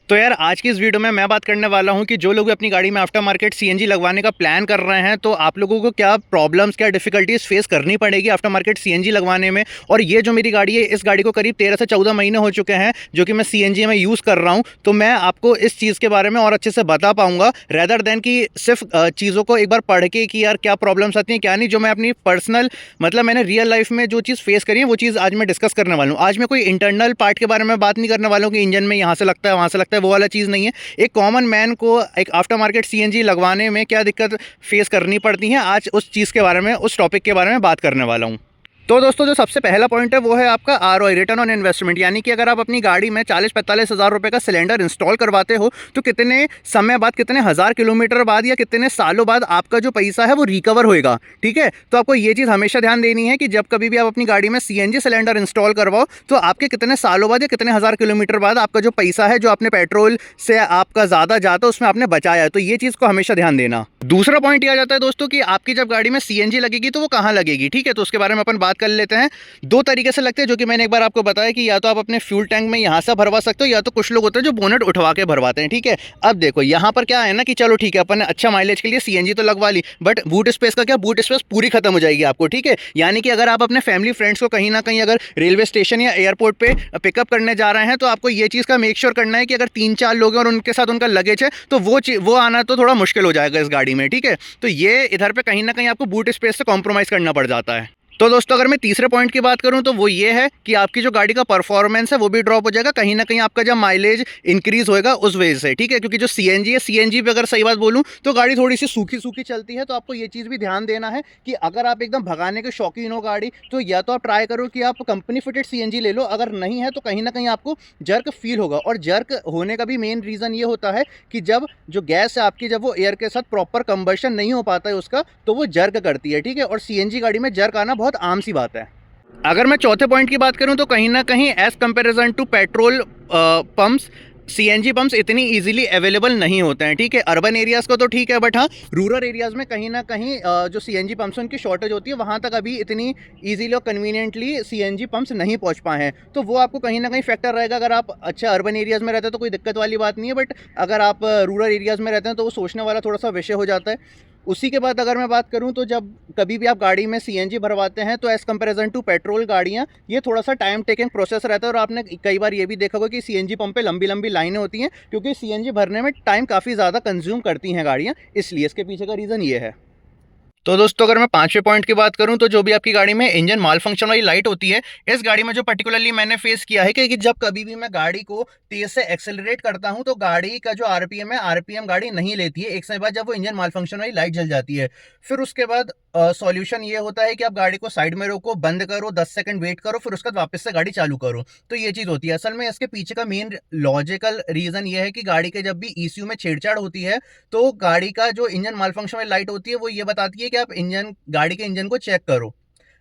तो यार आज की इस वीडियो में मैं बात करने वाला हूं कि जो लोग अपनी गाड़ी में आफ्टर मार्केट सीएनजी लगवाने का प्लान कर रहे हैं तो आप लोगों को क्या प्रॉब्लम्स क्या डिफिकल्टीज फेस करनी पड़ेगी आफ्टर मार्केट सीएनजी लगवाने में। और ये जो मेरी गाड़ी है इस गाड़ी को करीब 13 से 14 महीने हो चुके हैं जो कि मैं सीएनजी में यूज़ कर रहा हूं। तो मैं आपको इस चीज़ के बारे में और अच्छे से बता पाऊंगा रेदर देन कि सिर्फ चीज़ों को एक बार पढ़ के कि यार क्या प्रॉब्लम्स आती हैं क्या नहीं। जो मैं अपनी पर्सनल मतलब मैंने रियल लाइफ में जो चीज़ फेस करी है वो चीज़ आज मैं डिस्कस करने वाला हूँ। आज मैं कोई इंटरनल पार्ट के बारे में बात नहीं करने वाला हूँ कि इंजन में यहाँ से लगता है वहाँ से लगता है, वो वाला चीज़ नहीं है। एक कॉमन मैन को एक आफ्टर मार्केट सीएनजी लगवाने में क्या दिक्कत फेस करनी पड़ती है, आज उस चीज़ के बारे में उस टॉपिक के बारे में बात करने वाला हूँ। तो दोस्तों जो सबसे पहला पॉइंट है वो है आपका आरओआई, रिटर्न ऑन इन्वेस्टमेंट। यानी कि अगर आप अपनी गाड़ी में 40-45 हज़ार रुपये का सिलेंडर इंस्टॉल करवाते हो तो कितने समय बाद, कितने हज़ार किलोमीटर बाद या कितने सालों बाद आपका जो पैसा है वो रिकवर होएगा। ठीक है, तो आपको ये चीज़ हमेशा ध्यान देनी है कि जब कभी भी आप अपनी गाड़ी में सीएनजी सिलेंडर इंस्टॉल करवाओ तो आपके कितने सालों बाद या कितने हज़ार किलोमीटर बाद आपका जो पैसा है जो आपने पेट्रोल से आपका ज़्यादा जाता है उसमें आपने बचाया है। तो ये चीज़ को हमेशा ध्यान देना। दूसरा पॉइंट यह आ जाता है दोस्तों कि आपकी जब गाड़ी में सीएनजी लगेगी तो वो कहाँ लगेगी। ठीक है, तो उसके बारे में अपन बात कर लेते हैं। दो तरीके से लगते हैं जो कि मैंने एक बार आपको बताया कि या तो आप अपने फ्यूल टैंक में यहाँ से भरवा सकते हो या तो कुछ लोग होते हैं जो बोनट उठवा के भरवाते हैं। ठीक है, अब देखो यहाँ पर क्या है ना कि चलो ठीक है अपन ने अच्छा माइलेज के लिए सीएनजी तो लगवा ली, बट बूट स्पेस का क्या, बूट स्पेस पूरी खत्म हो जाएगी आपको। ठीक है, यानी कि अगर आप अपने फैमिली फ्रेंड्स को कहीं ना कहीं अगर रेलवे स्टेशन या एयरपोर्ट पे पिकअप करने जा रहे हैं तो आपको ये चीज़ का मेक श्योर करना है कि अगर 3-4 लोग हैं और उनके साथ उनका लगेज है तो वो आना तो थोड़ा मुश्किल हो जाएगा इस गाड़ी में। ठीक है, तो ये इधर पे कहीं ना कहीं आपको बूट स्पेस से कॉम्प्रोमाइज़ करना पड़ जाता है। तो दोस्तों अगर मैं तीसरे पॉइंट की बात करूं तो वो ये है कि आपकी जो गाड़ी का परफॉर्मेंस है वो भी ड्रॉप हो जाएगा, कहीं ना कहीं आपका जब माइलेज इंक्रीज होएगा उस वजह से। ठीक है, क्योंकि जो सीएनजी है, सीएनजी पे अगर सही बात बोलूं तो गाड़ी थोड़ी सी सूखी सूखी चलती है। तो आपको ये चीज़ भी ध्यान देना है कि अगर आप एकदम भगाने के शौकीन हो गाड़ी तो या तो आप ट्राई करो कि आप कंपनी फिटेड सीएनजी ले लो, अगर नहीं है तो कहीं ना कहीं आपको जर्क फील होगा। और जर्क होने का भी मेन रीज़न ये होता है कि जब जो गैस है आपकी जब वो एयर के साथ प्रॉपर कंबर्शन नहीं हो पाता है उसका तो वो जर्क करती है। ठीक है, और सीएनजी गाड़ी में जर्क आना बहुत आम सी बात है। अगर मैं चौथे पॉइंट की बात करूं तो कहीं ना कहीं as comparison to petrol pumps CNG pumps इतनी इजीली अवेलेबल नहीं होते हैं। ठीक है, अर्बन एरियाज़ को तो ठीक है, बट हाँ रूरल एरियाज़ में कहीं ना कहीं जो सीएनजी पंप्स हैं उनकी शॉर्टेज होती है, वहाँ तक अभी इतनी इजीली और कन्वीनियंटली सीएनजी पंप्स नहीं पहुँच पाए हैं। तो वो आपको कहीं ना कहीं फैक्टर रहेगा। अगर आप अच्छा अर्बन एरियाज़ में रहते हैं तो कोई दिक्कत वाली बात नहीं है, बट अगर आप रूरल एरियाज़ में रहते हैं तो वो सोचने वाला थोड़ा सा विषय हो जाता है। उसी के बाद अगर मैं बात करूं तो जब कभी भी आप गाड़ी में सीएनजी भरवाते हैं तो एज़ कंपैरिजन टू पेट्रोल गाड़ियां ये थोड़ा सा टाइम टेकिंग प्रोसेस रहता है। और आपने कई बार ये भी देखा होगा कि सीएनजी पंप पे लंबी लंबी लाइनें होती हैं क्योंकि सीएनजी भरने में टाइम काफ़ी ज़्यादा कंज्यूम करती हैं गाड़ियाँ, इसलिए इसके पीछे का रीज़न ये है। तो दोस्तों अगर मैं पांचवें पॉइंट की बात करूं तो जो भी आपकी गाड़ी में इंजन माल फंक्शन वाली लाइट होती है, इस गाड़ी में जो पर्टिकुलरली मैंने फेस किया है कि जब कभी भी मैं गाड़ी को तेज से एक्सेलरेट करता हूं तो गाड़ी का जो आरपीएम है, आरपीएम गाड़ी नहीं लेती है एक समय बाद जब वो इंजन माल फंक्शन वाली लाइट जल जाती है। फिर उसके बाद सॉल्यूशन ये होता है कि आप गाड़ी को साइड में रोको, बंद करो, 10 सेकंड वेट करो, फिर उसके बाद वापस से गाड़ी चालू करो। तो ये चीज़ होती है। असल में इसके पीछे का मेन लॉजिकल रीज़न ये है कि गाड़ी के जब भी ईसीयू में छेड़छाड़ होती है तो गाड़ी का जो इंजन माल फंक्शन वाली लाइट होती है वो ये बताती है कि आप इंजन गाड़ी के इंजन को चेक करो।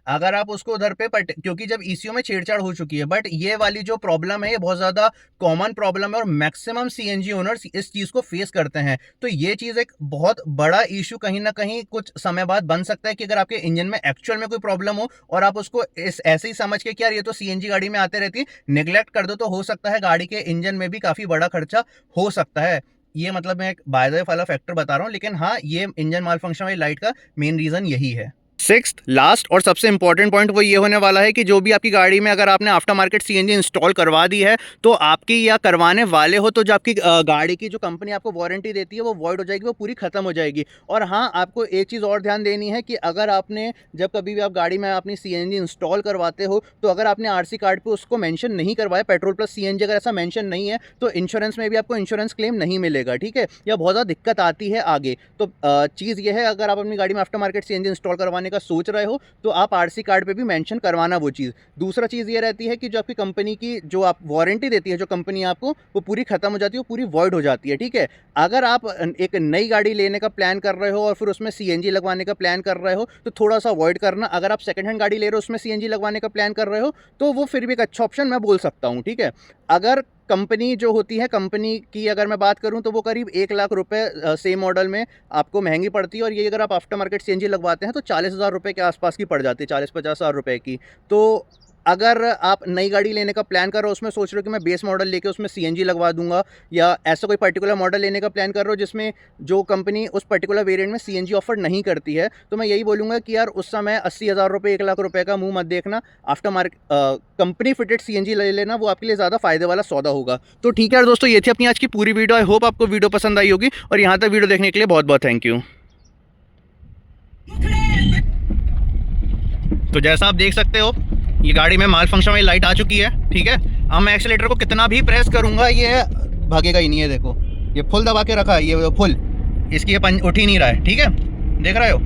अगर आप उसको उधर पे क्योंकि जब ईसीयू में छेड़छाड़ हो चुकी है, बट ये वाली जो प्रॉब्लम है ये बहुत ज़्यादा कॉमन प्रॉब्लम है और मैक्सिमम सीएनजी ओनर्स इस चीज़ को फेस करते हैं। तो ये चीज़ एक बहुत बड़ा इशू कहीं ना कहीं कुछ समय बाद बन सकता है कि अगर आपके इंजन में एक्चुअल में कोई प्रॉब्लम हो और आप उसको इस ऐसे ही समझ के कि यार ये तो सीएनजी गाड़ी में आते रहती है, निगलेक्ट कर दो, तो हो सकता है गाड़ी के इंजन में भी काफ़ी बड़ा खर्चा हो सकता है। ये मतलब मैं एक बाय द वे वाला फैक्टर बता रहा हूँ, लेकिन हाँ ये इंजन माल फंक्शन वाली लाइट का मेन रीज़न यही है। सिक्स्थ लास्ट और सबसे इंपॉर्टेंट पॉइंट वो ये होने वाला है कि जो भी आपकी गाड़ी में अगर आपने आफ्टर मार्केट सीएनजी इंस्टॉल करवा दी है तो आपकी या करवाने वाले हो तो जो आपकी गाड़ी की जो कंपनी आपको वारंटी देती है वो वॉइड हो जाएगी, वो पूरी खत्म हो जाएगी। और हाँ आपको एक चीज़ और ध्यान देनी है कि अगर आपने जब कभी भी आप गाड़ी में अपनी सीएनजी इंस्टॉल करवाते हो तो अगर आपने आरसी कार्ड पर उसको मैंशन नहीं करवाया पेट्रोल प्लस सीएनजी, अगर ऐसा मैंशन नहीं है तो इंश्योरेंस में भी आपको इंश्योरेंस क्लेम नहीं मिलेगा। ठीक है, या बहुत ज़्यादा दिक्कत आती है आगे। तो चीज़ ये है अगर आप अपनी गाड़ी में आफ्टर मार्केट सीएनजी इंस्टॉल करवाने का सोच रहे हो तो आप आरसी कार्ड पे भी मेंशन करवाना वो चीज़। दूसरा चीज़ ये रहती है कि जो आपकी कंपनी की जो आप वारंटी देती है जो कंपनी आपको, वो पूरी खत्म हो जाती है, वो पूरी वॉइड हो जाती है। ठीक है, अगर आप एक नई गाड़ी लेने का प्लान कर रहे हो और फिर उसमें सीएनजी लगवाने का प्लान कर रहे हो तो थोड़ा सा अवॉइड करना। अगर आप सेकंड हैंड गाड़ी ले रहे हो उसमें सीएनजी लगवाने का प्लान कर रहे हो तो वो फिर भी एक अच्छा ऑप्शन मैं बोल सकता हूँ। ठीक है, अगर कंपनी जो होती है, कंपनी की अगर मैं बात करूं तो वो करीब 1 लाख रुपए सेम मॉडल में आपको महंगी पड़ती है। और ये अगर आप आफ्टर मार्केट सीएनजी लगवाते हैं तो 40,000 रुपये के आसपास की पड़ जाती है, 40-50 हज़ार रुपये की। तो अगर आप नई गाड़ी लेने का प्लान कर रहे हो, उसमें सोच रहे हो कि मैं बेस मॉडल लेके उसमें सीएनजी लगवा दूंगा, या ऐसा कोई पर्टिकुलर मॉडल लेने का प्लान कर रहे हो जिसमें जो कंपनी उस पर्टिकुलर वेरिएंट में सीएनजी ऑफर नहीं करती है, तो मैं यही बोलूँगा कि यार उस समय 80,000 रुपये 1 लाख रुपए का मुंह मत देखना, after market company fitted CNG ले लेना, वो आपके लिए ज़्यादा फायदे वाला सौदा होगा। तो ठीक है यार दोस्तों, ये थी अपनी आज की पूरी वीडियो। आई होप आपको वीडियो पसंद आई होगी, और यहाँ तक वीडियो देखने के लिए बहुत बहुत थैंक यू। तो जैसा आप देख सकते हो, ये गाड़ी में माल फंक्शन वाली लाइट आ चुकी है, ठीक है। अब मैं एक्सीलेटर को कितना भी प्रेस करूंगा ये भागेगा ही नहीं है। देखो ये फुल दबा के रखा है, ये फुल, इसकी ये पंच उठ ही नहीं रहा है, ठीक है, देख रहे हो,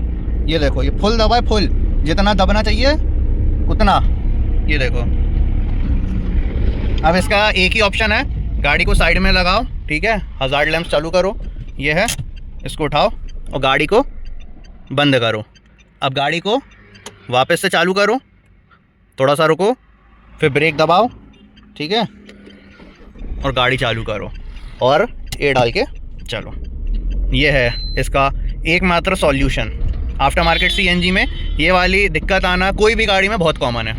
ये देखो ये फुल दबा है, फुल जितना दबना चाहिए उतना, ये देखो। अब इसका एक ही ऑप्शन है, गाड़ी को साइड में लगाओ, ठीक है, हज़ार्ड लैंप चालू करो, ये है, इसको उठाओ और गाड़ी को बंद करो। अब गाड़ी को वापस से चालू करो, थोड़ा सा रुको, फिर ब्रेक दबाओ, ठीक है, और गाड़ी चालू करो और ए डाल के चलो। ये है इसका एकमात्र सॉल्यूशन। आफ्टर मार्केट सीएनजी में ये वाली दिक्कत आना कोई भी गाड़ी में बहुत कॉमन है।